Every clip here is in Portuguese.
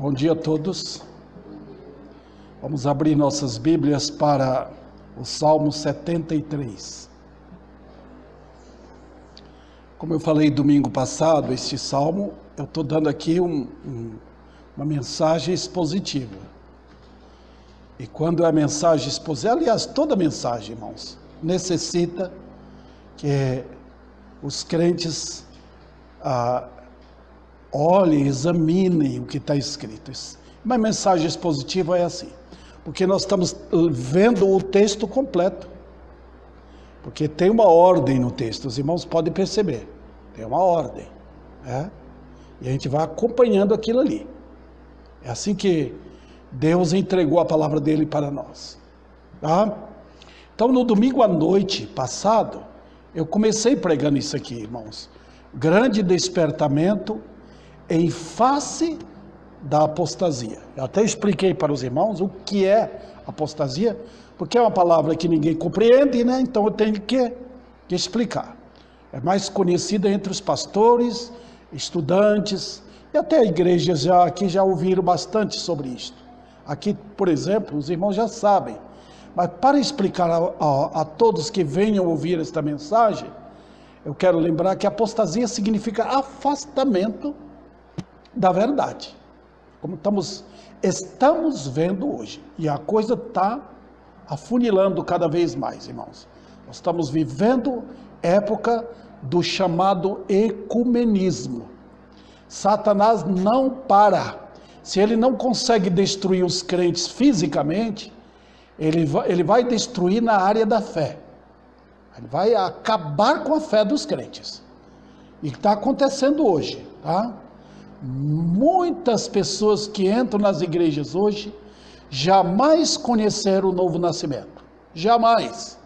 Bom dia a todos. Vamos abrir nossas Bíblias para o Salmo 73. Como eu falei domingo passado, este Salmo, eu estou dando aqui uma mensagem expositiva. E quando a mensagem expositiva, aliás, toda mensagem, irmãos, necessita que os crentes olhem, examinem o que está escrito. Uma mensagem expositiva é assim, porque nós estamos vendo o texto completo, porque tem uma ordem no texto, os irmãos podem perceber, tem uma ordem, e a gente vai acompanhando aquilo ali. É assim que Deus entregou a palavra dele para nós, tá? Então, no domingo à noite passado, eu comecei pregando isso aqui, irmãos. Grande despertamento em face da apostasia. Eu até expliquei para os irmãos o que é apostasia, porque é uma palavra que ninguém compreende, né? Então eu tenho que explicar. É mais conhecida entre os pastores, estudantes, e até igrejas aqui já ouviram bastante sobre isto. Aqui, por exemplo, os irmãos já sabem. Mas para explicar a todos que venham ouvir esta mensagem, eu quero lembrar que apostasia significa afastamento da verdade, como estamos vendo hoje, e a coisa está afunilando cada vez mais, irmãos. Nós estamos vivendo época do chamado ecumenismo. Satanás não para. Se ele não consegue destruir os crentes fisicamente, ele vai destruir na área da fé. Ele vai acabar com a fé dos crentes. E está acontecendo hoje, tá? Muitas pessoas que entram nas igrejas hoje jamais conheceram o novo nascimento. Jamais.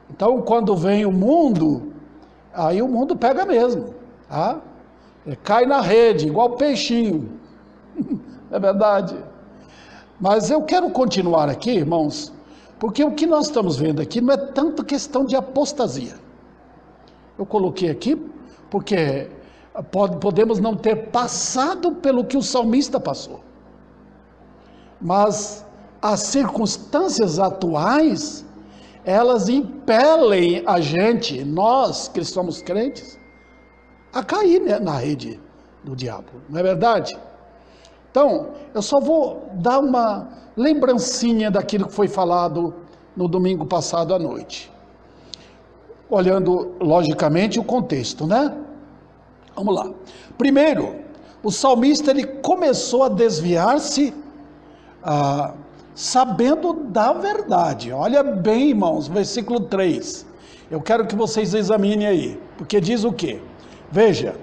Então, quando vem o mundo, aí o mundo pega mesmo, tá? Cai na rede, igual peixinho. É verdade. Mas eu quero continuar aqui, irmãos, porque o que nós estamos vendo aqui não é tanto questão de apostasia. Eu coloquei aqui porque podemos não ter passado pelo que o salmista passou, mas as circunstâncias atuais, elas impelem a gente, nós que somos crentes, a cair na rede do diabo, não é verdade? Então, eu só vou dar uma lembrancinha daquilo que foi falado no domingo passado à noite, olhando logicamente o contexto, né? Vamos lá. Primeiro, o salmista ele começou a desviar-se sabendo da verdade. Olha bem, irmãos, versículo 3. Eu quero que vocês examinem aí, porque diz o quê? Veja,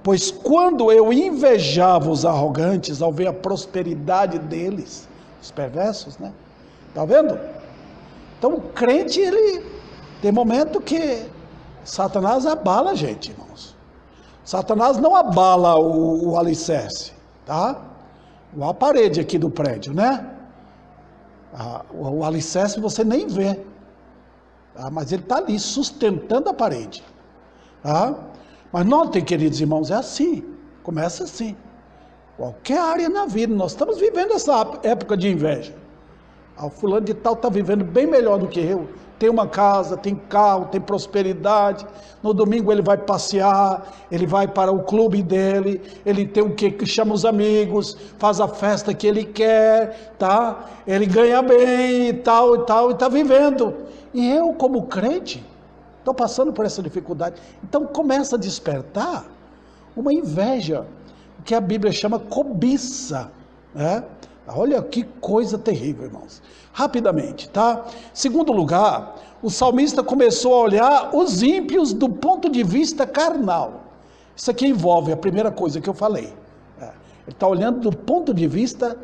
pois quando eu invejava os arrogantes ao ver a prosperidade deles, os perversos, né? Tá vendo? Então o crente, ele tem momento que Satanás abala a gente, irmãos. Satanás não abala o alicerce, tá? A parede aqui do prédio, né? O alicerce você nem vê, tá? Mas ele está ali sustentando a parede, tá? Mas notem, queridos irmãos, é assim, começa assim. Qualquer área na vida, nós estamos vivendo essa época de inveja. O fulano de tal está vivendo bem melhor do que eu. Tem uma casa, tem carro, tem prosperidade. No domingo ele vai passear, ele vai para o clube dele, ele tem o que chama os amigos, faz a festa que ele quer, tá? Ele ganha bem e tal, e está vivendo. E eu, como crente, estou passando por essa dificuldade. Então começa a despertar uma inveja, o que a Bíblia chama cobiça, né? Olha que coisa terrível, irmãos. Rapidamente, tá? Segundo lugar, o salmista começou a olhar os ímpios do ponto de vista carnal. Isso aqui envolve a primeira coisa que eu falei. Ele está olhando do ponto de vista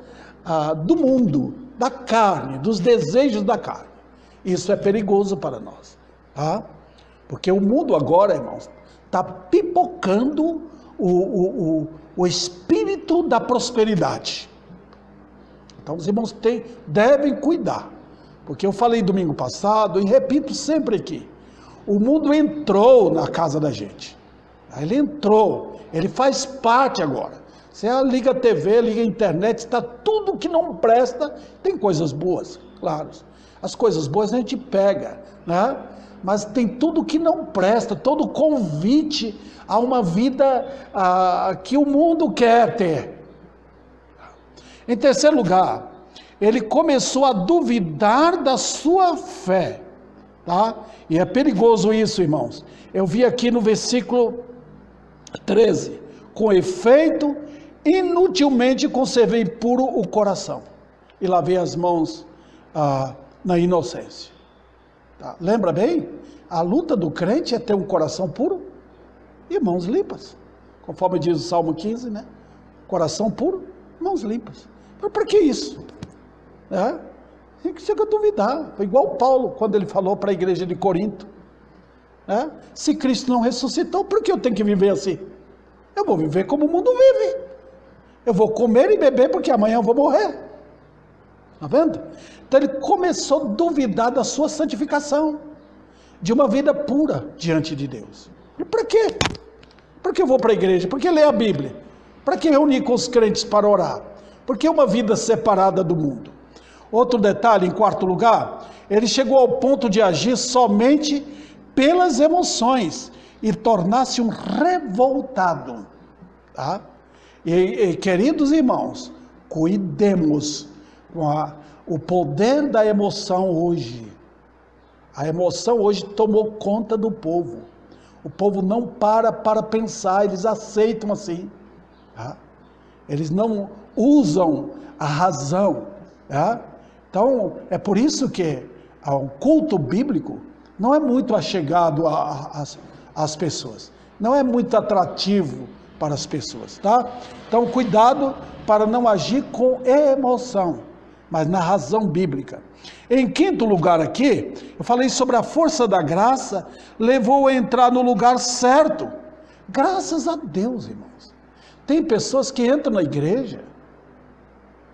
do mundo, da carne, dos desejos da carne. Isso é perigoso para nós, tá? Porque o mundo agora, irmãos, está pipocando o espírito da prosperidade. Então os irmãos devem cuidar, porque eu falei domingo passado e repito sempre aqui, o mundo entrou na casa da gente, ele entrou, ele faz parte agora. Você liga a TV, liga a internet, está tudo que não presta. Tem coisas boas, claro. As coisas boas a gente pega, né? Mas tem tudo que não presta, todo convite a uma vida que o mundo quer ter. Em terceiro lugar, ele começou a duvidar da sua fé, tá? E é perigoso isso, irmãos. Eu vi aqui no versículo 13, com efeito, inutilmente conservei puro o coração e lavei as mãos na inocência. Tá? Lembra bem? A luta do crente é ter um coração puro e mãos limpas, conforme diz o Salmo 15, né? Coração puro, mãos limpas. Mas para que isso? Tem que chegar a duvidar. Foi igual Paulo, quando ele falou para a igreja de Corinto. Se Cristo não ressuscitou, por que eu tenho que viver assim? Eu vou viver como o mundo vive. Eu vou comer e beber porque amanhã eu vou morrer. Está vendo? Então ele começou a duvidar da sua santificação, de uma vida pura diante de Deus. E para quê? Para que eu vou para a igreja? Para que ler a Bíblia? Para que reunir com os crentes para orar? Por que uma vida separada do mundo? Outro detalhe, em quarto lugar, ele chegou ao ponto de agir somente pelas emoções e tornar-se um revoltado. Tá? E queridos irmãos, cuidemos com o poder da emoção hoje. A emoção hoje tomou conta do povo. O povo não para pensar, eles aceitam assim. Tá? Eles não usam a razão. Tá? Então, é por isso que o culto bíblico não é muito achegado às pessoas. Não é muito atrativo para as pessoas, tá? Então, cuidado para não agir com emoção, mas na razão bíblica. Em quinto lugar aqui, eu falei sobre a força da graça, levou a entrar no lugar certo. Graças a Deus, irmãos. Tem pessoas que entram na igreja,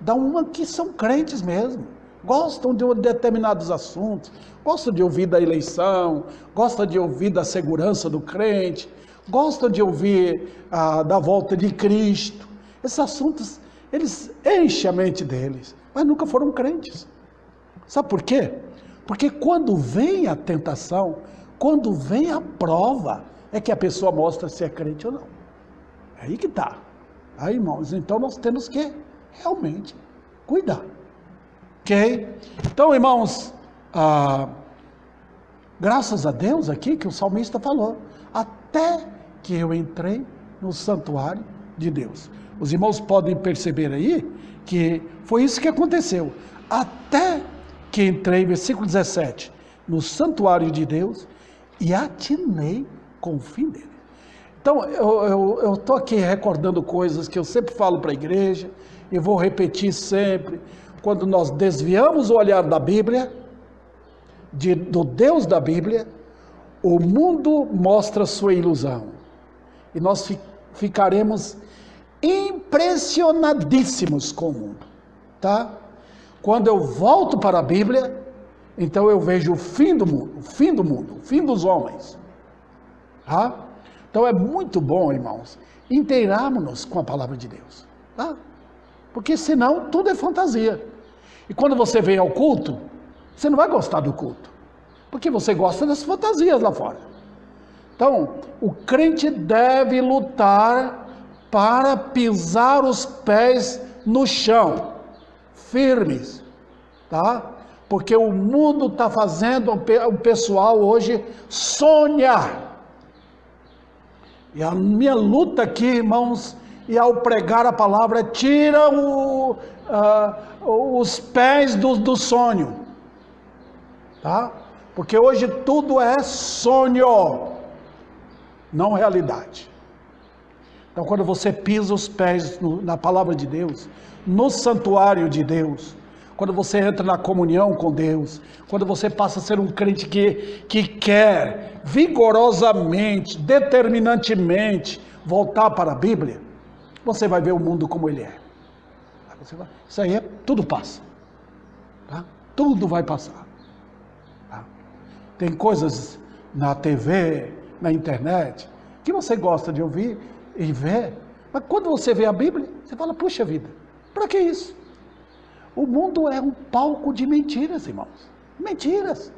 dá uma que são crentes mesmo, gostam de determinados assuntos, gostam de ouvir da eleição, gostam de ouvir da segurança do crente, gostam de ouvir da volta de Cristo. Esses assuntos, eles enchem a mente deles, mas nunca foram crentes. Sabe por quê? Porque quando vem a tentação, quando vem a prova, é que a pessoa mostra se é crente ou não. É aí que está. Aí, irmãos, então nós temos que realmente cuidar. Ok? Então, irmãos, graças a Deus aqui que o salmista falou, até que eu entrei no santuário de Deus. Os irmãos podem perceber aí que foi isso que aconteceu. Até que entrei, versículo 17, no santuário de Deus e atinei com o fim dele. Então, eu estou aqui recordando coisas que eu sempre falo para a igreja e vou repetir sempre. Quando nós desviamos o olhar da Bíblia, do Deus da Bíblia, o mundo mostra sua ilusão. E nós ficaremos impressionadíssimos com o mundo. Tá? Quando eu volto para a Bíblia, então eu vejo o fim do mundo, o fim dos homens. Tá? Então é muito bom, irmãos, inteirarmos-nos com a palavra de Deus. Tá? Porque senão tudo é fantasia. E quando você vem ao culto, você não vai gostar do culto. Porque você gosta das fantasias lá fora. Então, o crente deve lutar para pisar os pés no chão, firmes, tá? Porque o mundo está fazendo o pessoal hoje sonhar. E a minha luta aqui, irmãos, e ao pregar a palavra, tira os pés do sonho, tá? Porque hoje tudo é sonho, não realidade. Então, quando você pisa os pés na palavra de Deus, no santuário de Deus, quando você entra na comunhão com Deus, quando você passa a ser um crente que quer vigorosamente, determinantemente voltar para a Bíblia, você vai ver o mundo como ele é. Isso aí tudo passa. Tá? Tudo vai passar. Tá? Tem coisas na TV, na internet, que você gosta de ouvir e ver, Mas quando você vê a Bíblia, você fala, puxa vida, para que isso? O mundo é um palco de mentiras, irmãos. Mentiras.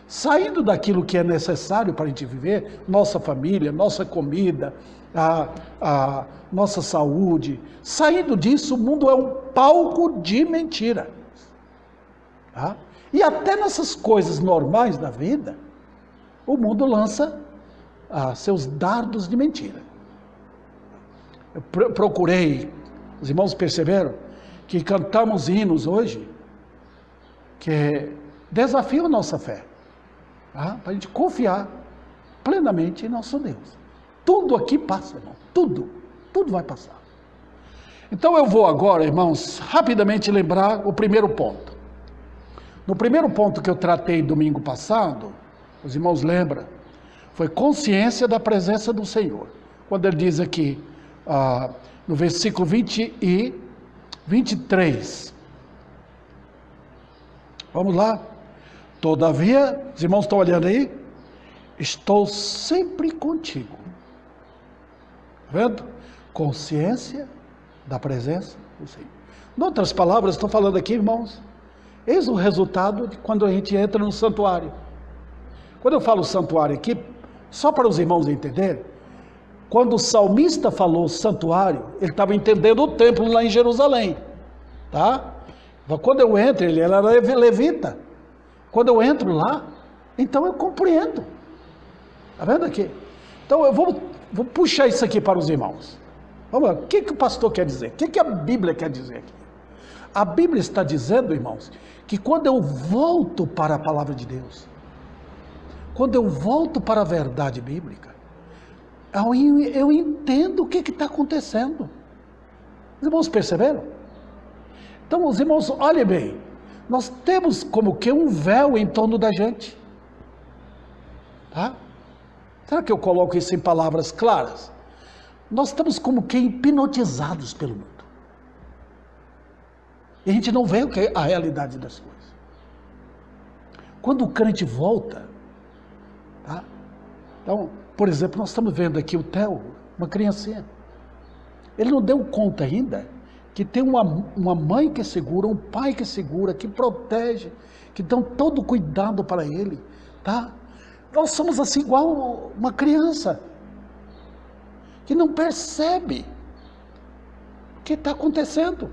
Saindo daquilo que é necessário para a gente viver, nossa família, nossa comida, a nossa saúde, saindo disso, o mundo é um palco de mentira. Tá? E até nessas coisas normais da vida, o mundo lança seus dardos de mentira. Eu procurei, os irmãos perceberam, que cantamos hinos hoje, que desafiam a nossa fé. Tá? Para a gente confiar plenamente em nosso Deus. Tudo aqui passa, irmão. Tudo vai passar. Então eu vou agora, irmãos, rapidamente lembrar o primeiro ponto. No primeiro ponto que eu tratei domingo passado, os irmãos lembram, foi consciência da presença do Senhor. Quando ele diz aqui, no versículo 20 e 23. Vamos lá. Todavia, os irmãos estão olhando aí? Estou sempre contigo. Vendo? Consciência da presença do Senhor. Em outras palavras, estou falando aqui, irmãos, eis o resultado de quando a gente entra no santuário. Quando eu falo santuário aqui, só para os irmãos entenderem, quando o salmista falou santuário, ele estava entendendo o templo lá em Jerusalém. Tá? Quando eu entro, ele era levita. Quando eu entro lá, então eu compreendo. Está vendo aqui? Então eu vou puxar isso aqui para os irmãos. Vamos lá, o que o pastor quer dizer? O que a Bíblia quer dizer aqui? A Bíblia está dizendo, irmãos, que quando eu volto para a palavra de Deus, quando eu volto para a verdade bíblica, eu entendo o que está acontecendo. Os irmãos perceberam? Então, os irmãos, olhem bem, nós temos como que um véu em torno da gente. Tá? Será que eu coloco isso em palavras claras? Nós estamos como que hipnotizados pelo mundo. E a gente não vê o que é a realidade das coisas. Quando o crente volta, tá? Então, por exemplo, nós estamos vendo aqui o Theo, uma criancinha. Ele não deu conta ainda que tem uma mãe que segura, um pai que segura, que protege, que dão todo cuidado para ele, tá? Nós somos assim igual uma criança, que não percebe o que está acontecendo.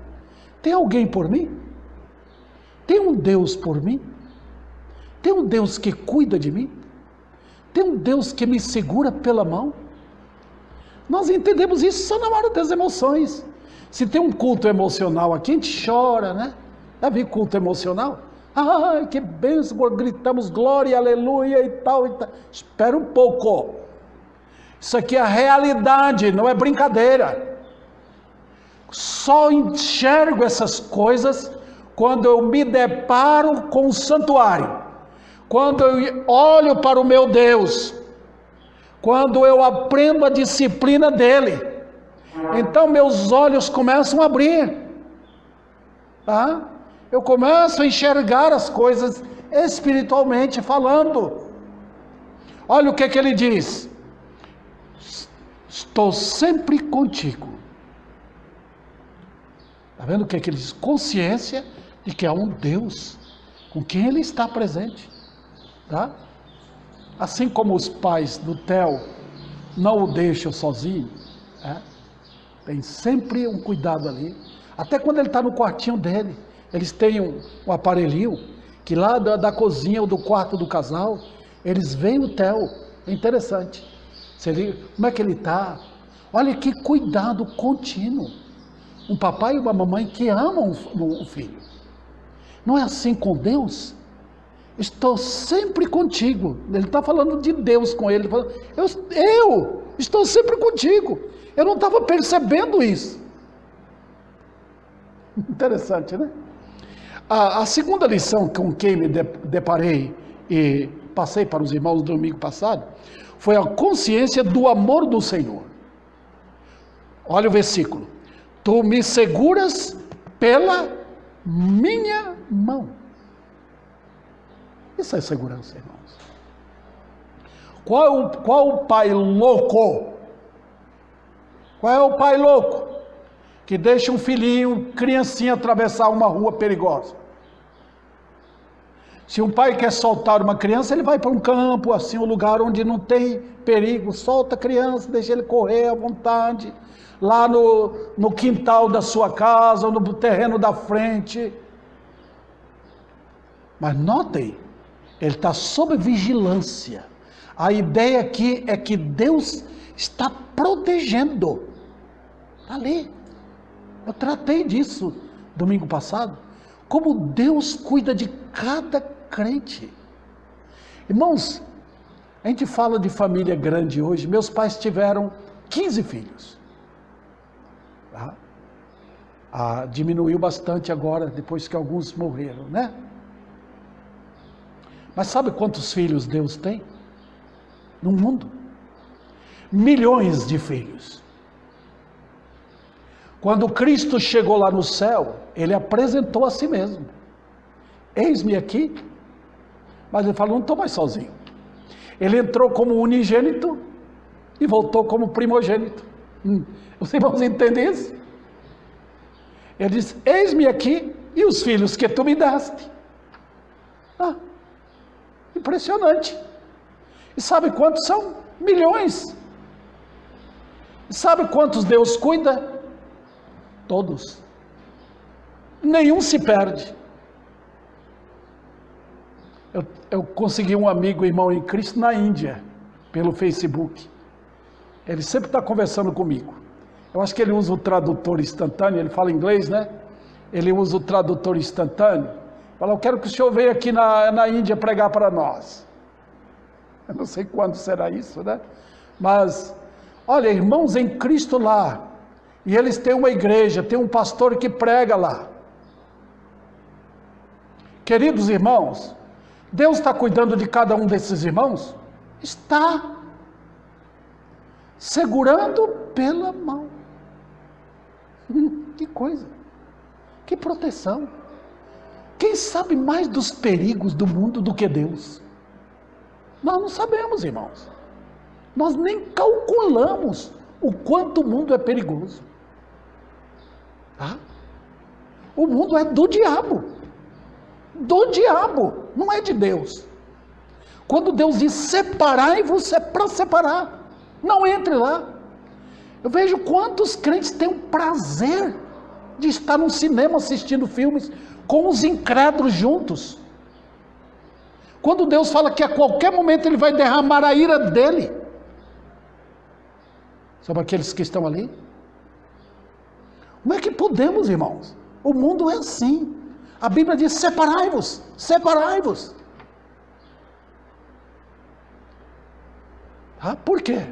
Tem alguém por mim? Tem um Deus por mim? Tem um Deus que cuida de mim? Tem um Deus que me segura pela mão? Nós entendemos isso só na hora das emoções. Se tem um culto emocional aqui, a gente chora, né? Já viu culto emocional? Ai, que bênção, gritamos glória, aleluia e tal, e tal. Espera um pouco. Isso aqui é a realidade, não é brincadeira. Só enxergo essas coisas quando eu me deparo com o santuário. Quando eu olho para o meu Deus. Quando eu aprendo a disciplina dele. Então meus olhos começam a abrir, tá? Eu começo a enxergar as coisas espiritualmente falando. Olha o que ele diz: estou sempre contigo. Está vendo o que ele diz? Consciência de que há um Deus com quem ele está presente, tá? Assim como os pais do Theo não o deixam sozinho, tem sempre um cuidado ali. Até quando ele está no quartinho dele, eles têm um aparelhinho, que lá da cozinha ou do quarto do casal, eles veem o Theo. É interessante. Você vê como é que ele está. Olha que cuidado contínuo. Um papai e uma mamãe que amam o filho. Não é assim com Deus? Estou sempre contigo. Ele está falando de Deus com ele. Eu estou sempre contigo. Eu não estava percebendo isso. Interessante, né? A segunda lição com quem me deparei e passei para os irmãos no domingo passado foi a consciência do amor do Senhor. Olha o versículo. Tu me seguras pela minha mão. Isso é segurança, irmãos. Qual o pai louco Qual é o pai louco que deixa um filhinho, criancinha, atravessar uma rua perigosa? Se um pai quer soltar uma criança, ele vai para um campo, assim, um lugar onde não tem perigo, solta a criança, deixa ele correr à vontade, lá no quintal da sua casa, ou no terreno da frente. Mas notem, ele está sob vigilância. A ideia aqui é que Deus está protegendo. Está ali. Eu tratei disso domingo passado. Como Deus cuida de cada crente. Irmãos, a gente fala de família grande hoje. Meus pais tiveram 15 filhos. Diminuiu bastante agora, depois que alguns morreram, né? Mas sabe quantos filhos Deus tem no mundo? Milhões de filhos. Quando Cristo chegou lá no céu, ele apresentou a si mesmo. Eis-me aqui. Mas ele falou, não estou mais sozinho. Ele entrou como unigênito e voltou como primogênito. Os irmãos entendem isso? Ele disse, eis-me aqui e os filhos que tu me deste. Impressionante. E sabe quantos são? Milhões. E sabe quantos Deus cuida? Todos. Nenhum se perde. Eu consegui um amigo, irmão em Cristo, na Índia, pelo Facebook. Ele sempre está conversando comigo. Eu acho que ele usa o tradutor instantâneo, ele fala inglês, né? Ele usa o tradutor instantâneo. Fala, eu quero que o senhor venha aqui na Índia pregar para nós. Eu não sei quando será isso, né? Mas, olha, irmãos em Cristo lá, e eles têm uma igreja, tem um pastor que prega lá. Queridos irmãos, Deus está cuidando de cada um desses irmãos? Está. Segurando pela mão. Que coisa. Que proteção. Quem sabe mais dos perigos do mundo do que Deus? Nós não sabemos, irmãos. Nós nem calculamos o quanto o mundo é perigoso. Tá? O mundo é do diabo. Do diabo, não é de Deus. Quando Deus diz separai-vos, é para separar. Não entre lá. Eu vejo quantos crentes têm o prazer de estar num cinema assistindo filmes com os incrédulos juntos. Quando Deus fala que a qualquer momento Ele vai derramar a ira dEle sobre aqueles que estão ali. Como é que podemos, irmãos? O mundo é assim. A Bíblia diz, separai-vos, separai-vos. Por quê?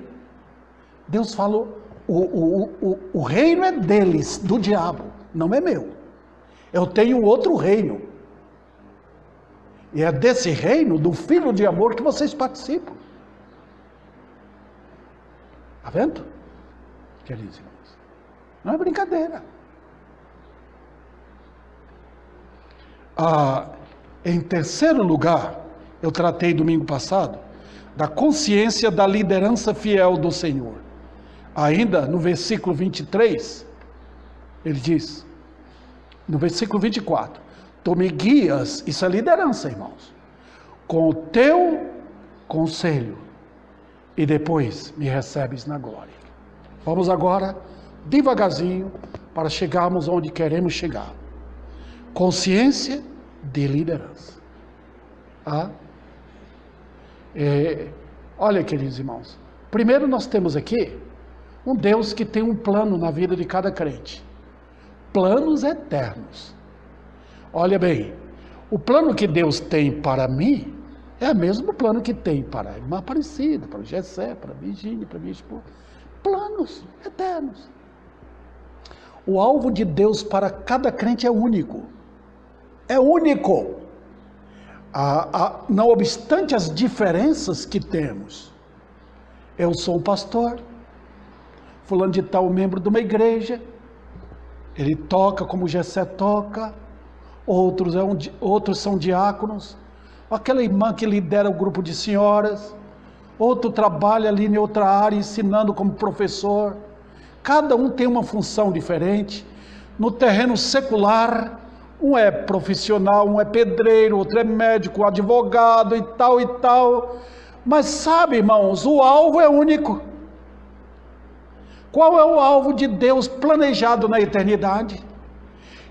Deus falou, o reino é deles, do diabo, não é meu. Eu tenho outro reino. E é desse reino, do Filho de amor, que vocês participam. Está vendo? Queridos irmãos, não é brincadeira. Em terceiro lugar, eu tratei domingo passado, da consciência da liderança fiel do Senhor. Ainda no versículo 23, ele diz, no versículo 24, tu me guias, isso é liderança, irmãos, com o teu conselho, e depois me recebes na glória. Vamos agora, devagarzinho, para chegarmos onde queremos chegar. Consciência de liderança. Olha, queridos irmãos, primeiro nós temos aqui um Deus que tem um plano na vida de cada crente. Planos eternos. Olha bem, o plano que Deus tem para mim é o mesmo plano que tem para a irmã Aparecida, para o Gessé, para a Virgínia, para a minha esposa. Planos eternos. O alvo de Deus para cada crente é único. É único. Não obstante as diferenças que temos. Eu sou um pastor, fulano de tal membro de uma igreja, ele toca como Gessé toca, outros são diáconos, aquela irmã que lidera o grupo de senhoras, outro trabalha ali em outra área ensinando como professor, Cada um tem uma função diferente. No terreno secular, um é profissional, um é pedreiro, outro é médico, advogado e tal e tal. Mas sabe, irmãos, o alvo é único. Qual é o alvo de Deus planejado na eternidade?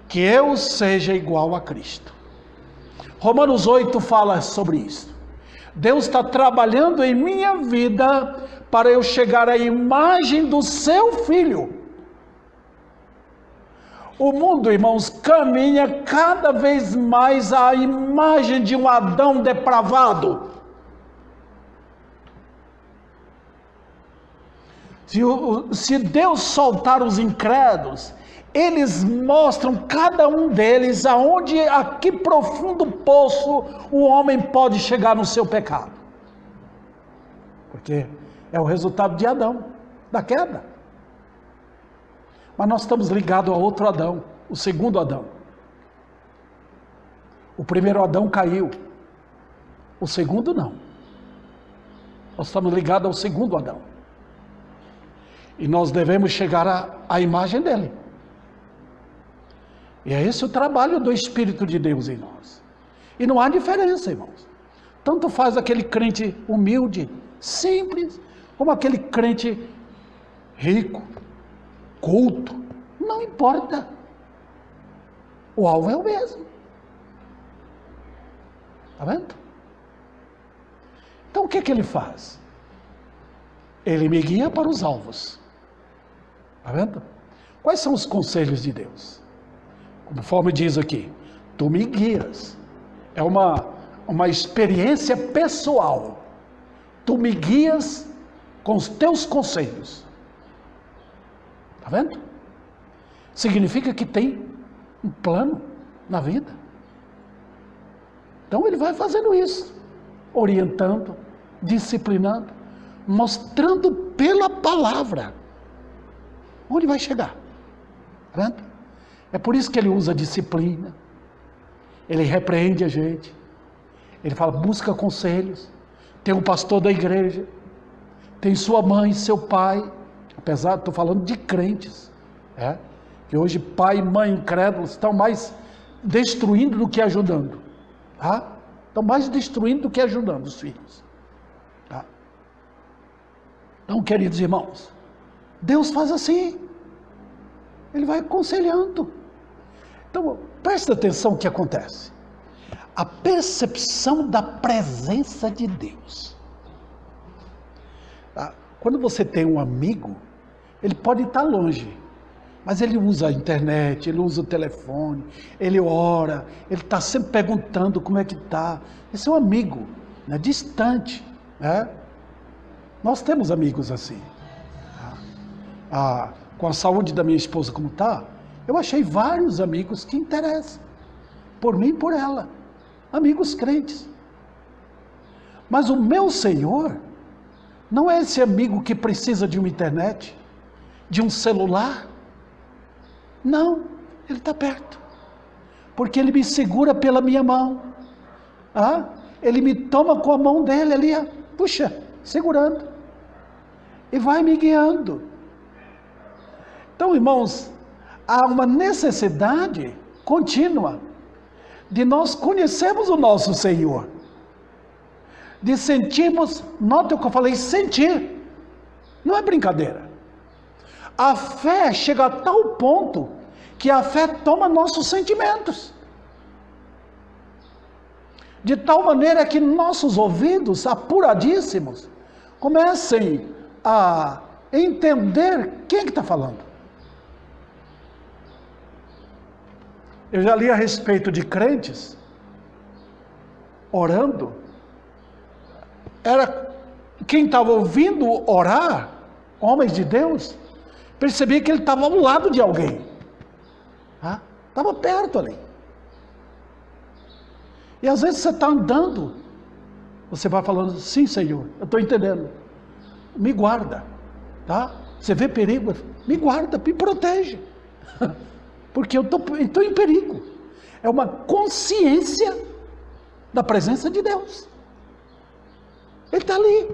Que eu seja igual a Cristo. Romanos 8 fala sobre isso. Deus está trabalhando em minha vida para eu chegar à imagem do seu Filho. O mundo, irmãos, caminha cada vez mais à imagem de um Adão depravado. Se Deus soltar os incrédulos, eles mostram, cada um deles, a que profundo poço o homem pode chegar no seu pecado. Porque é o resultado de Adão, da queda. Mas nós estamos ligados a outro Adão, o segundo Adão. O primeiro Adão caiu, o segundo não. Nós estamos ligados ao segundo Adão. E nós devemos chegar à imagem dele. E é esse o trabalho do Espírito de Deus em nós. E não há diferença, irmãos. Tanto faz aquele crente humilde, simples, como aquele crente rico, culto. Não importa. O alvo é o mesmo. Está vendo? Então o que ele faz? Ele me guia para os alvos. Está vendo? Quais são os conselhos de Deus? Conforme diz aqui, tu me guias. É uma experiência pessoal. Tu me guias com os teus conselhos. Está vendo? Significa que tem um plano na vida. Então ele vai fazendo isso, orientando, disciplinando, mostrando pela palavra onde vai chegar. Está vendo? É por isso que ele usa disciplina, ele repreende a gente, ele fala, busca conselhos, tem um pastor da igreja, tem sua mãe, seu pai, apesar, estou falando de crentes, que hoje pai e mãe incrédulos estão mais destruindo do que ajudando, tá? Estão mais destruindo do que ajudando os filhos, tá? Então, queridos irmãos, Deus faz assim, ele vai aconselhando. Então, presta atenção no que acontece. A percepção da presença de Deus. Quando você tem um amigo, ele pode estar longe, mas ele usa a internet, ele usa o telefone, ele ora, ele está sempre perguntando como é que está. Esse é um amigo, né, distante. Né? Nós temos amigos assim. Com a saúde da minha esposa como está, eu achei vários amigos que interessam, por mim e por ela, amigos crentes. Mas o meu Senhor não é esse amigo que precisa de uma internet, de um celular. Não, ele está perto, porque ele me segura pela minha mão. Ele me toma com a mão dele ali, puxa, segurando, e vai me guiando. Então, irmãos, há uma necessidade contínua de nós conhecermos o nosso Senhor, de sentirmos, nota o que eu falei, sentir, não é brincadeira. A fé chega a tal ponto que a fé toma nossos sentimentos, de tal maneira que nossos ouvidos apuradíssimos comecem a entender quem que está falando. Eu já li a respeito de crentes orando. Era quem estava ouvindo orar, homens de Deus, percebia que ele estava ao lado de alguém. Estava perto ali. E às vezes você está andando, você vai falando, sim Senhor, eu estou entendendo. Me guarda, tá? Você vê perigo, me guarda, me protege. Porque eu estou em perigo. É uma consciência da presença de Deus. Ele está ali.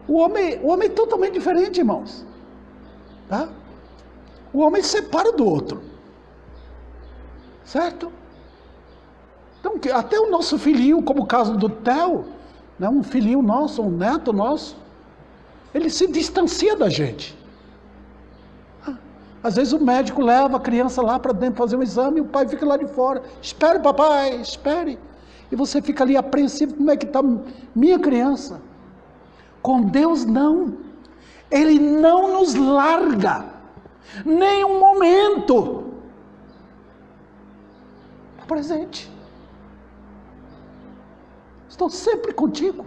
O homem é totalmente diferente, irmãos. Tá? O homem separa do outro. Certo? Então, até o nosso filhinho, como o caso do Theo, né, um filhinho nosso, um neto nosso, ele se distancia da gente. Às vezes o médico leva a criança lá para dentro fazer um exame e o pai fica lá de fora. Espere, papai, espere. E você fica ali apreensivo, como é que está minha criança? Com Deus não. Ele não nos larga, nem um momento. Está presente. Estou sempre contigo.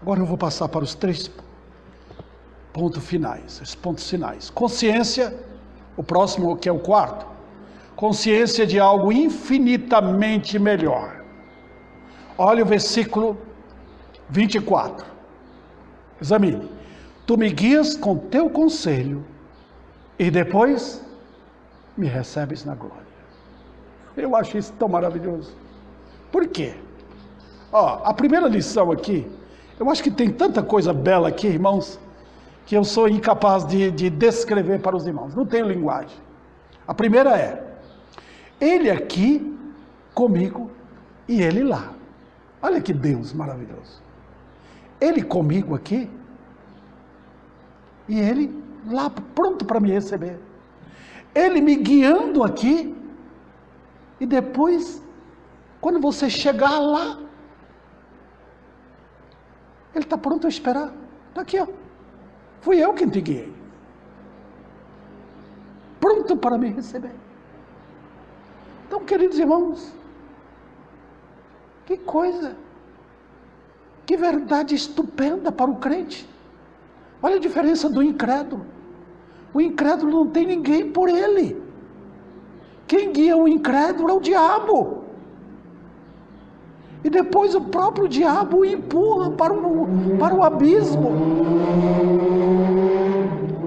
Agora eu vou passar para os 3 pontos finais, os pontos finais. Consciência, o próximo que é o 4. Consciência de algo infinitamente melhor. Olha o versículo 24. Examine. Tu me guias com teu conselho e depois me recebes na glória. Eu acho isso tão maravilhoso. Por quê? A primeira lição aqui, eu acho que tem tanta coisa bela aqui, irmãos, que eu sou incapaz de descrever para os irmãos. Não tenho linguagem. A primeira é, ele aqui comigo e ele lá. Olha que Deus maravilhoso. Ele comigo aqui e ele lá pronto para me receber. Ele me guiando aqui e depois, quando você chegar lá, ele está pronto a esperar. Está aqui, ó. Fui eu quem te guiei. Pronto para me receber. Então, queridos irmãos, que coisa, que verdade estupenda para o crente. Olha a diferença do incrédulo. O incrédulo não tem ninguém por ele. Quem guia o incrédulo é o diabo. E depois o próprio diabo o empurra para o abismo.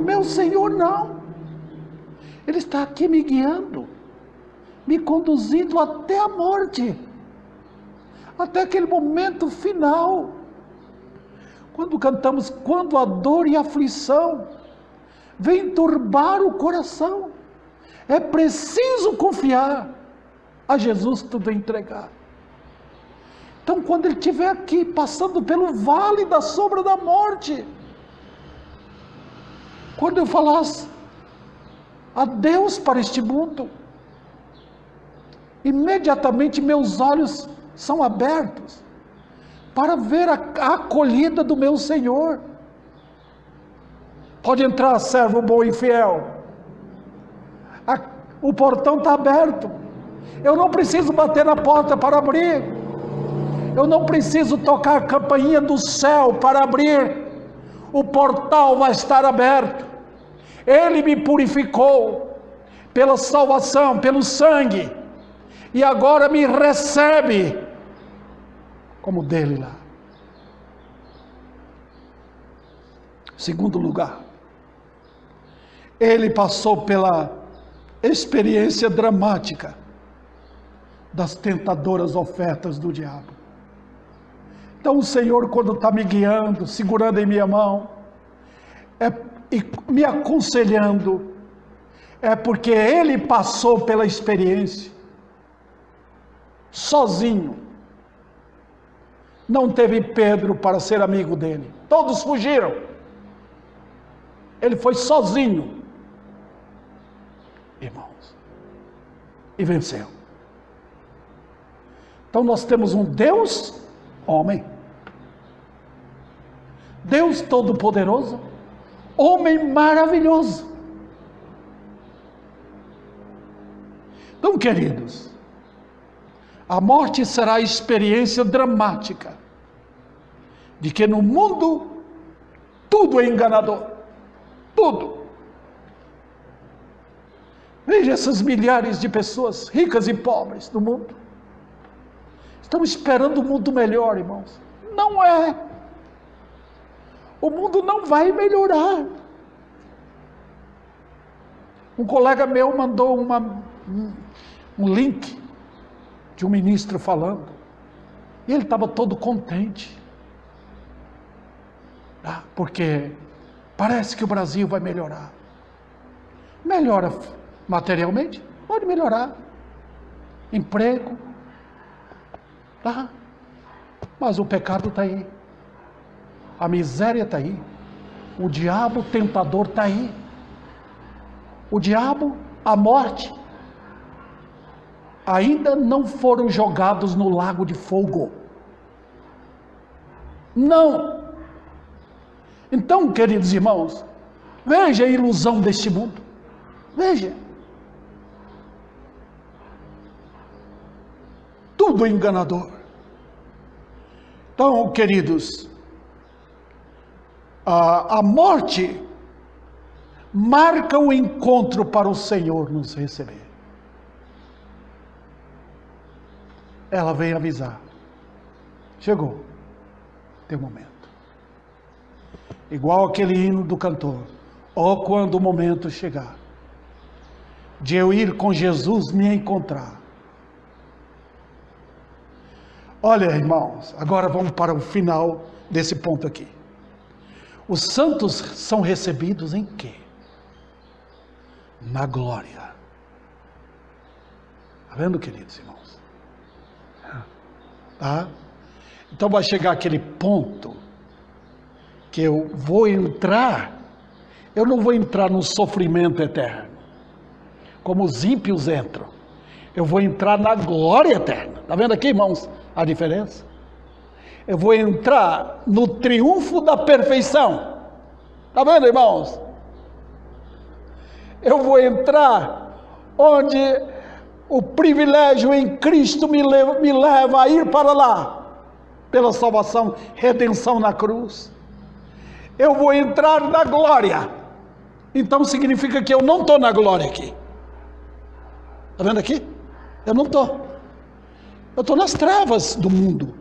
Meu Senhor não. Ele está aqui me guiando, me conduzindo até a morte. Até aquele momento final. Quando cantamos, quando a dor e a aflição vem turbar o coração, é preciso confiar a Jesus tudo entregar. Então, quando ele estiver aqui, passando pelo vale da sombra da morte, quando eu falasse adeus para este mundo, imediatamente meus olhos são abertos para ver a acolhida do meu Senhor. Pode entrar, servo bom e fiel. O portão está aberto. Eu não preciso bater na porta para abrir. Eu não preciso tocar a campainha do céu para abrir. O portal vai estar aberto. Ele me purificou pela salvação, pelo sangue. E agora me recebe como dele lá. Segundo lugar, ele passou pela experiência dramática das tentadoras ofertas do diabo. Então o Senhor, quando está me guiando, segurando em minha mão, e me aconselhando, é porque ele passou pela experiência, sozinho. Não teve Pedro para ser amigo dele, todos fugiram. Ele foi sozinho, irmãos, e venceu. Então nós temos um Deus homem, Deus todo-poderoso, homem maravilhoso. Então, queridos, a morte será a experiência dramática de que no mundo tudo é enganador, tudo. Veja essas milhares de pessoas ricas e pobres do mundo. Estão esperando um mundo melhor, irmãos. Não é. O mundo não vai melhorar. Um colega meu mandou um link de um ministro falando. E ele estava todo contente. Porque parece que o Brasil vai melhorar. Melhora materialmente? Pode melhorar. Emprego. Mas o pecado está aí. A miséria está aí. O diabo tentador está aí. O diabo, a morte, ainda não foram jogados no lago de fogo. Não. Então, queridos irmãos, veja a ilusão deste mundo. Veja. Tudo enganador. Então, queridos, a morte marca o encontro para o Senhor nos receber. Ela veio avisar. Chegou. Teu momento. Igual aquele hino do cantor. Ó, quando o momento chegar de eu ir com Jesus me encontrar. Olha, irmãos, agora vamos para o final desse ponto aqui. Os santos são recebidos em quê? Na glória. Está vendo, queridos irmãos? Tá? Então vai chegar aquele ponto que eu vou entrar, eu não vou entrar no sofrimento eterno, como os ímpios entram. Eu vou entrar na glória eterna. Está vendo aqui, irmãos, a diferença? Eu vou entrar no triunfo da perfeição. Está vendo, irmãos? Eu vou entrar onde o privilégio em Cristo me leva a ir para lá, pela salvação, redenção na cruz. Eu vou entrar na glória. Então significa que eu não estou na glória aqui. Está vendo aqui? Eu não estou. Eu estou nas trevas do mundo.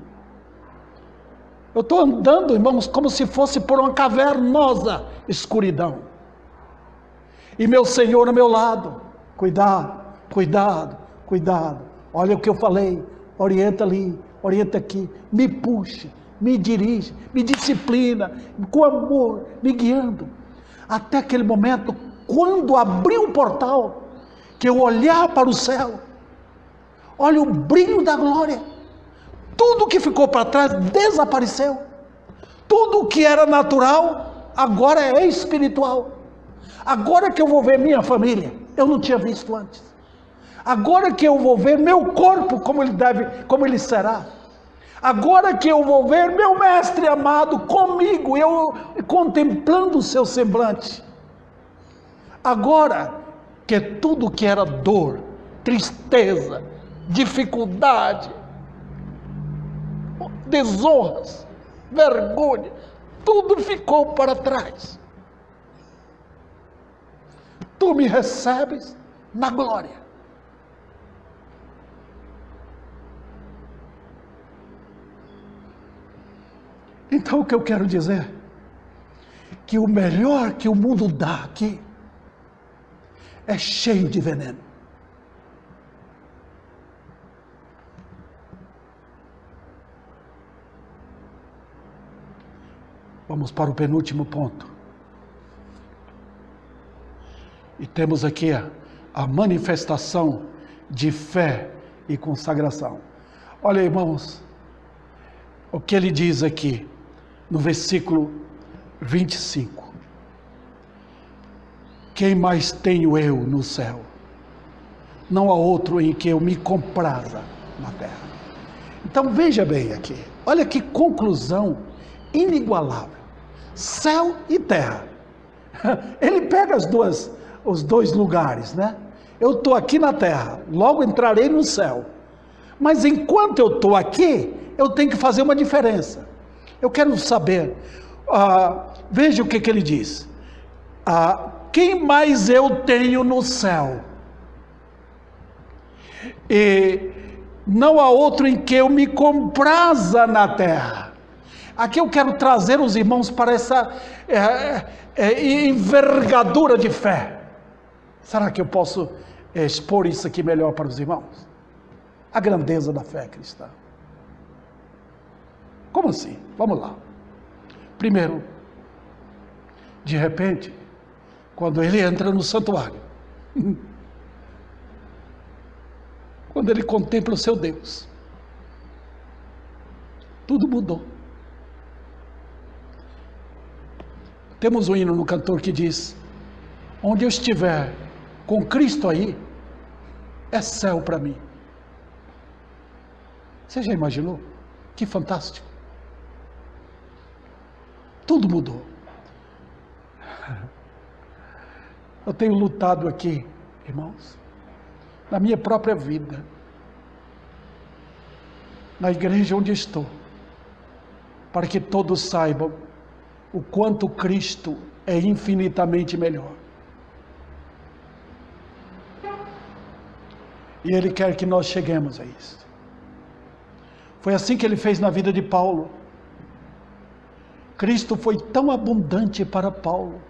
Eu estou andando, irmãos, como se fosse por uma cavernosa escuridão. E meu Senhor ao meu lado. Cuidado, cuidado, cuidado. Olha o que eu falei. Orienta ali, orienta aqui. Me puxa, me dirige, me disciplina, com amor, me guiando. Até aquele momento, quando abrir um portal, que eu olhar para o céu, olha o brilho da glória. Tudo que ficou para trás desapareceu. Tudo que era natural, agora é espiritual. Agora que eu vou ver minha família, eu não tinha visto antes. Agora que eu vou ver meu corpo como ele será. Agora que eu vou ver meu mestre amado comigo, eu contemplando o seu semblante. Agora que tudo que era dor, tristeza, dificuldade, desonras, vergonha, tudo ficou para trás. Tu me recebes na glória. Então o que eu quero dizer? Que o melhor que o mundo dá aqui é cheio de veneno. Vamos para o penúltimo ponto. E temos aqui a manifestação de fé e consagração. Olha, irmãos, o que ele diz aqui no versículo 25. Quem mais tenho eu no céu? Não há outro em que eu me compraza na terra. Então veja bem aqui, olha que conclusão inigualável. Céu e terra. Ele pega os dois lugares, né? Eu estou aqui na terra, logo entrarei no céu. Mas enquanto eu estou aqui, eu tenho que fazer uma diferença. Eu quero saber, veja o que ele diz. Quem mais eu tenho no céu? E não há outro em que eu me compraza na terra. Aqui eu quero trazer os irmãos para essa envergadura de fé. Será que eu posso expor isso aqui melhor para os irmãos? a grandeza da fé cristã. Como assim? Vamos lá. Primeiro, de repente, quando ele entra no santuário, quando ele contempla o seu Deus, tudo mudou. Temos um hino no cantor que diz: onde eu estiver com Cristo aí, é céu para mim. Você já imaginou? Que fantástico. Tudo mudou. Eu tenho lutado aqui, irmãos, na minha própria vida, na igreja onde estou, para que todos saibam o quanto Cristo é infinitamente melhor. E Ele quer que nós cheguemos a isso. Foi assim que Ele fez na vida de Paulo. Cristo foi tão abundante para Paulo,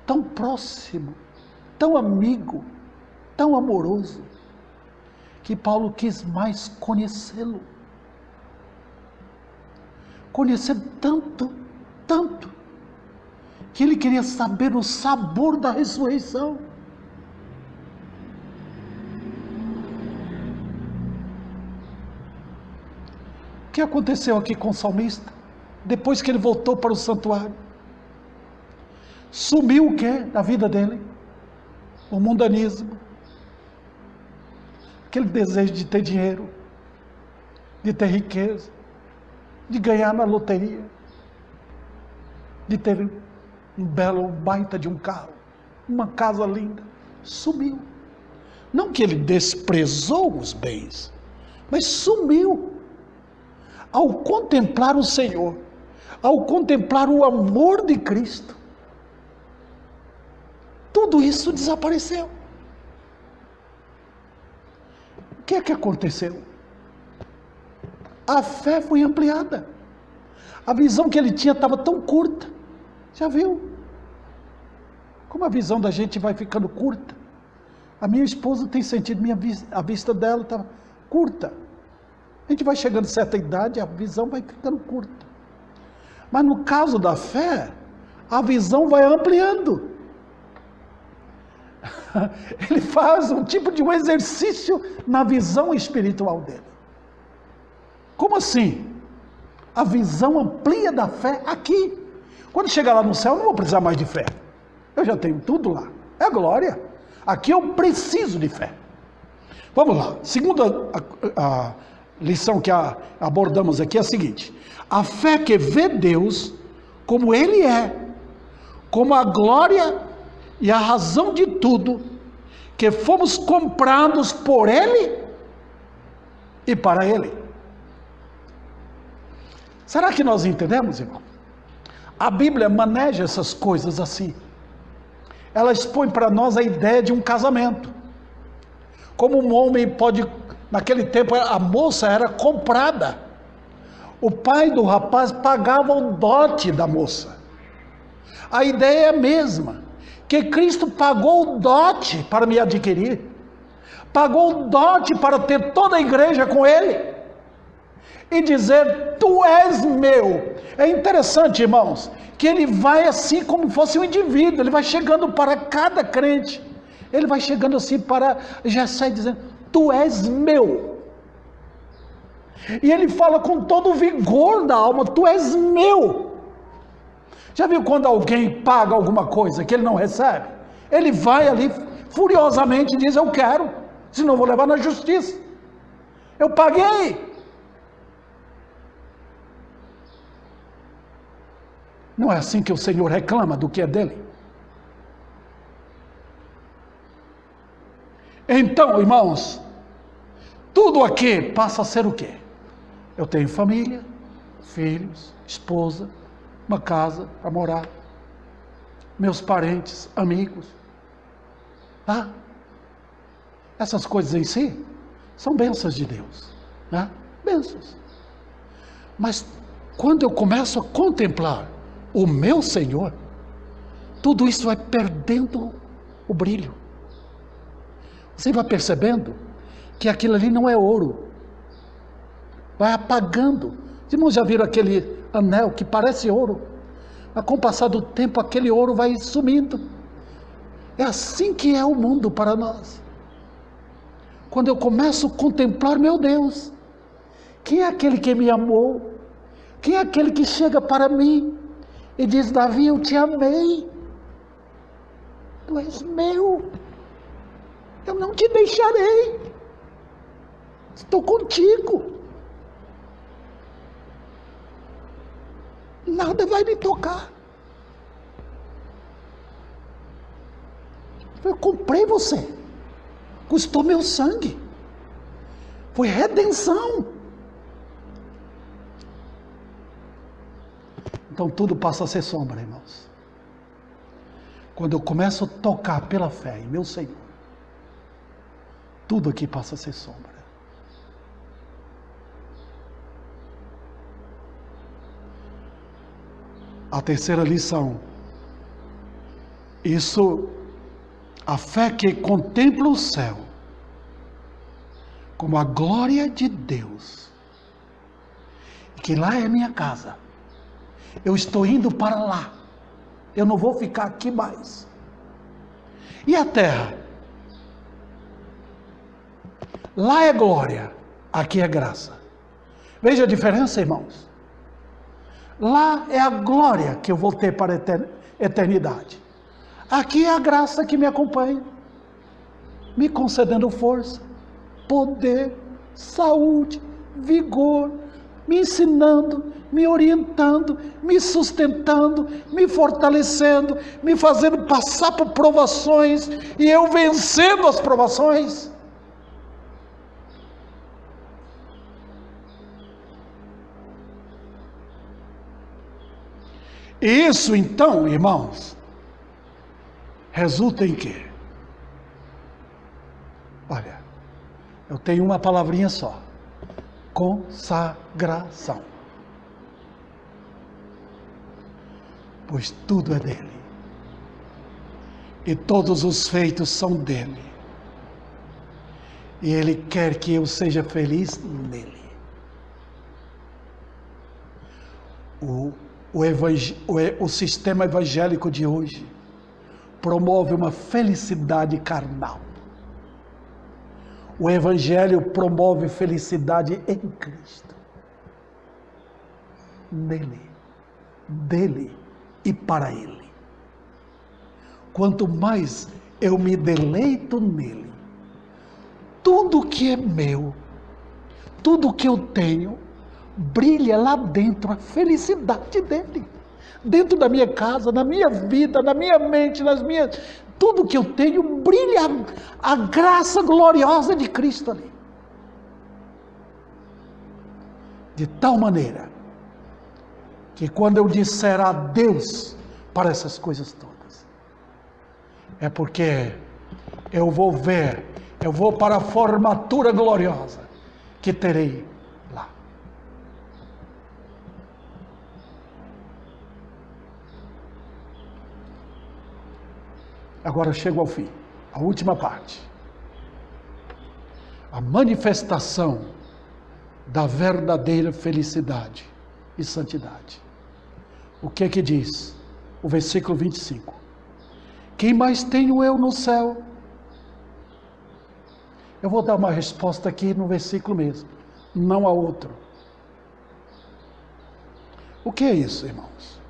tão próximo, tão amigo, tão amoroso, que Paulo quis mais conhecê-lo. Conhecer tanto, que ele queria saber o sabor da ressurreição. O que aconteceu aqui com o salmista? Depois que ele voltou para o santuário, sumiu o que da vida dele? O mundanismo, aquele desejo de ter dinheiro, de ter riqueza, de ganhar na loteria, de ter um baita de um carro, uma casa linda. Sumiu. Não que ele desprezou os bens, mas sumiu. Ao contemplar o Senhor, ao contemplar o amor de Cristo, tudo isso desapareceu. O que é que aconteceu? A fé foi ampliada. A visão que ele tinha estava tão curta. Já viu? Como a visão da gente vai ficando curta. A minha esposa tem sentido, a vista dela está curta. A gente vai chegando a certa idade, a visão vai ficando curta. Mas no caso da fé, a visão vai ampliando. Ele faz um tipo de um exercício na visão espiritual dele. Como assim? A visão amplia da fé aqui. Quando chegar lá no céu, eu não vou precisar mais de fé. Eu já tenho tudo lá. É glória. Aqui eu preciso de fé. Vamos lá. Segunda a lição que abordamos aqui é a seguinte: a fé que vê Deus como Ele é, como a glória e a razão de tudo, que fomos comprados por Ele e para Ele. Será que nós entendemos, irmão? A Bíblia maneja essas coisas assim. Ela expõe para nós a ideia de um casamento. Como um homem pode... Naquele tempo a moça era comprada. O pai do rapaz pagava o dote da moça. A ideia é a mesma. Que Cristo pagou o dote para me adquirir. Pagou o dote para ter toda a igreja com Ele. E dizer, tu és meu. É interessante, irmãos, que ele vai assim como fosse um indivíduo. Ele vai chegando para cada crente. Ele vai chegando assim para Jessé dizendo, tu és meu. E ele fala com todo o vigor da alma, tu és meu. Já viu quando alguém paga alguma coisa que ele não recebe? Ele vai ali furiosamente e diz, eu quero, senão eu vou levar na justiça. Eu paguei. Não é assim que o Senhor reclama do que é dele? Então, irmãos, tudo aqui passa a ser o quê? Eu tenho família, filhos, esposa, uma casa para morar, meus parentes, amigos. Tá? Essas coisas em si são bênçãos de Deus, né? Bênçãos. Mas quando eu começo a contemplar o meu Senhor, tudo isso vai perdendo o brilho. Você vai percebendo que aquilo ali não é ouro. Vai apagando. Os irmãos já viram aquele anel que parece ouro? Mas com o passar do tempo, aquele ouro vai sumindo. É assim que é o mundo para nós. Quando eu começo a contemplar, meu Deus, quem é aquele que me amou? Quem é aquele que chega para mim e diz: Davi, eu te amei. Tu és meu. Eu não te deixarei. Estou contigo. Nada vai me tocar. Eu comprei você. Custou meu sangue. Foi redenção. Então tudo passa a ser sombra, irmãos. Quando eu começo a tocar pela fé em meu Senhor, tudo aqui passa a ser sombra. A terceira lição. Isso, a fé que contempla o céu como a glória de Deus, que lá é minha casa. Eu estou indo para lá. Eu não vou ficar aqui mais. E a terra? Lá é glória, aqui é graça. Veja a diferença, irmãos. Lá é a glória que eu vou ter para a eternidade. Aqui é a graça que me acompanha, me concedendo força, poder, saúde, vigor, me ensinando, me orientando, me sustentando, me fortalecendo, me fazendo passar por provações e eu vencendo as provações. Isso então, irmãos, resulta em quê? Olha, eu tenho uma palavrinha só: consagração. Pois tudo é dele, e todos os feitos são dele, e ele quer que eu seja feliz nele. O sistema evangélico de hoje promove uma felicidade carnal. O evangelho promove felicidade em Cristo, nele, dele e para ele. Quanto mais eu me deleito nele, tudo que é meu, tudo que eu tenho, brilha lá dentro a felicidade dele. Dentro da minha casa, na minha vida, na minha mente, tudo que eu tenho, brilha a graça gloriosa de Cristo ali. De tal maneira que quando eu disser adeus para essas coisas todas, é porque eu vou para a formatura gloriosa que terei lá. Agora eu chego ao fim, a última parte. A manifestação da verdadeira felicidade e santidade. O que é que diz o versículo 25? Quem mais tenho eu no céu? Eu vou dar uma resposta aqui no versículo mesmo, não há outro. O que é isso, irmãos?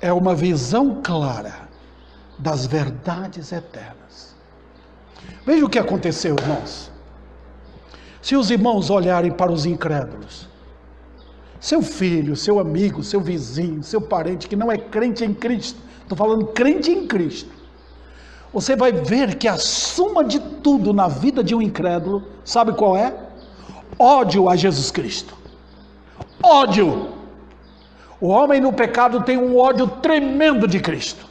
É uma visão clara das verdades eternas. Veja o que aconteceu, irmãos. Se os irmãos olharem para os incrédulos, seu filho, seu amigo, seu vizinho, seu parente que não é crente em Cristo, estou falando crente em Cristo, você vai ver que a suma de tudo na vida de um incrédulo, sabe qual é? Ódio a Jesus Cristo. Ódio. O homem no pecado tem um ódio tremendo de Cristo.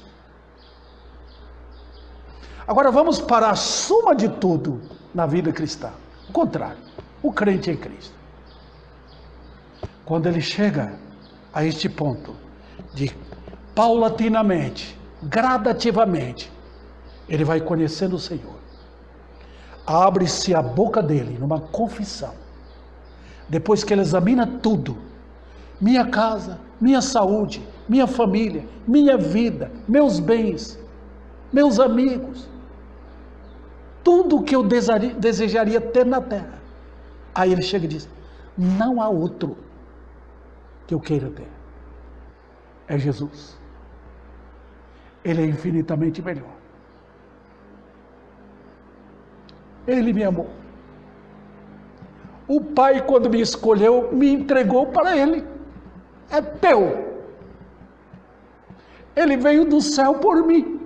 Agora vamos para a suma de tudo na vida cristã. O contrário, o crente em Cristo. Quando ele chega a este ponto de paulatinamente, gradativamente, ele vai conhecendo o Senhor. abre-se a boca dele numa confissão. Depois que ele examina tudo, minha casa, minha saúde, minha família, minha vida, meus bens, meus amigos, tudo que eu desejaria ter na terra. Aí ele chega e diz: não há outro que eu queira ter. É Jesus. Ele é infinitamente melhor. Ele me amou. O Pai, quando me escolheu, me entregou para Ele. É teu. Ele veio do céu por mim.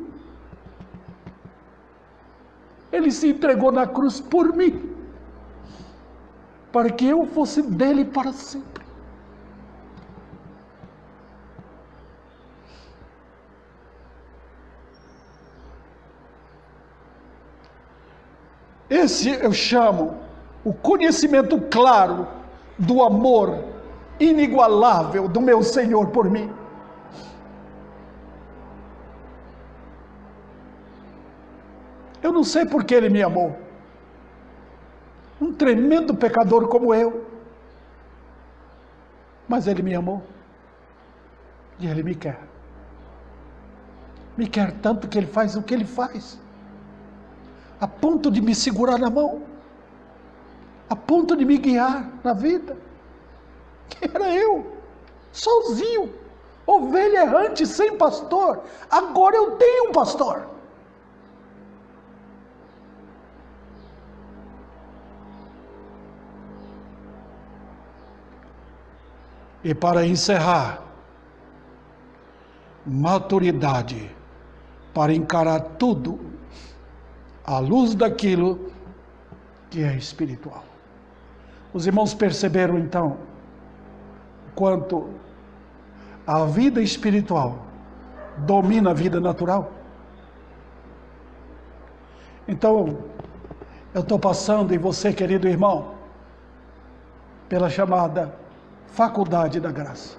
Ele se entregou na cruz por mim, para que eu fosse dele para sempre. Esse eu chamo o conhecimento claro do amor inigualável do meu Senhor por mim. Eu não sei por que Ele me amou. Um tremendo pecador como eu. Mas Ele me amou. E Ele me quer. Me quer tanto que Ele faz o que Ele faz. A ponto de me segurar na mão. A ponto de me guiar na vida. Que era eu. Sozinho. Ovelha errante, sem pastor. Agora eu tenho um pastor. E para encerrar, maturidade para encarar tudo à luz daquilo que é espiritual. Os irmãos perceberam então quanto a vida espiritual domina a vida natural? Então, eu estou passando, e você, querido irmão, pela chamada faculdade da graça.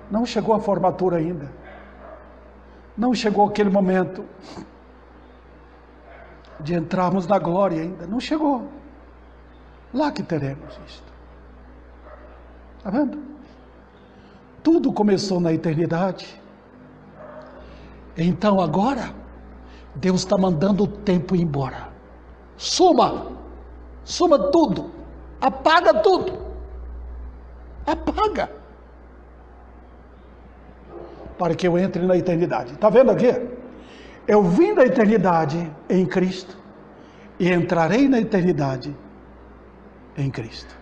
Não chegou a formatura ainda. Não chegou aquele momento de entrarmos na glória ainda. Não chegou. Lá que teremos isto. Está vendo? Tudo começou na eternidade. Então agora, Deus está mandando o tempo ir embora. Suma tudo, apaga tudo, apaga, para que eu entre na eternidade. Está vendo aqui? Eu vim da eternidade em Cristo e entrarei na eternidade em Cristo.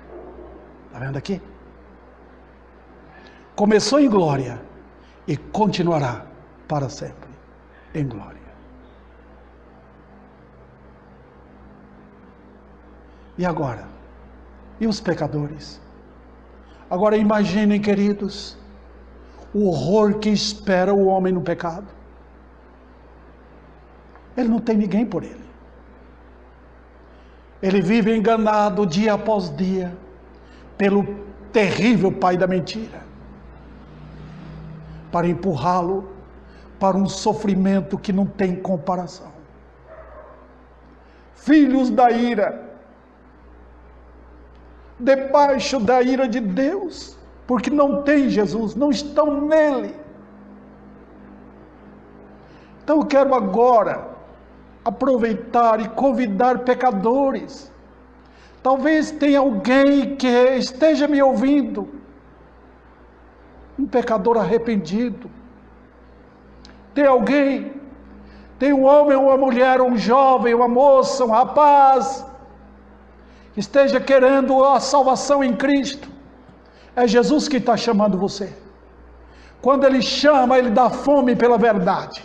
Está vendo aqui? Começou em glória e continuará para sempre em glória. E agora? E os pecadores? Agora imaginem, queridos, o horror que espera o homem no pecado. Ele não tem ninguém por ele. Ele vive enganado dia após dia pelo terrível pai da mentira, para empurrá-lo para um sofrimento que não tem comparação. Filhos da ira, debaixo da ira de Deus, porque não tem Jesus, não estão nele. Então eu quero agora aproveitar e convidar pecadores. Talvez tenha alguém que esteja me ouvindo, um pecador arrependido. Tem alguém, tem um homem, uma mulher, um jovem, uma moça, um rapaz, que esteja querendo a salvação em Cristo. É Jesus que está chamando você. Quando Ele chama, Ele dá fome pela verdade.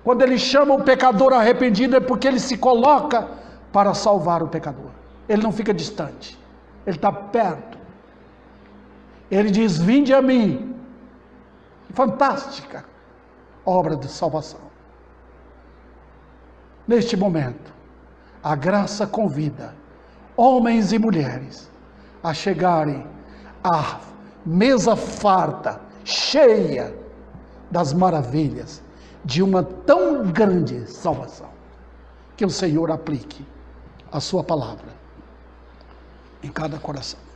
Quando Ele chama o pecador arrependido, é porque Ele se coloca para salvar o pecador. Ele não fica distante, Ele está perto. Ele diz: vinde a mim. Fantástica obra de salvação. Neste momento, a graça convida homens e mulheres a chegarem à mesa farta, cheia das maravilhas de uma tão grande salvação. Que o Senhor aplique a sua palavra em cada coração.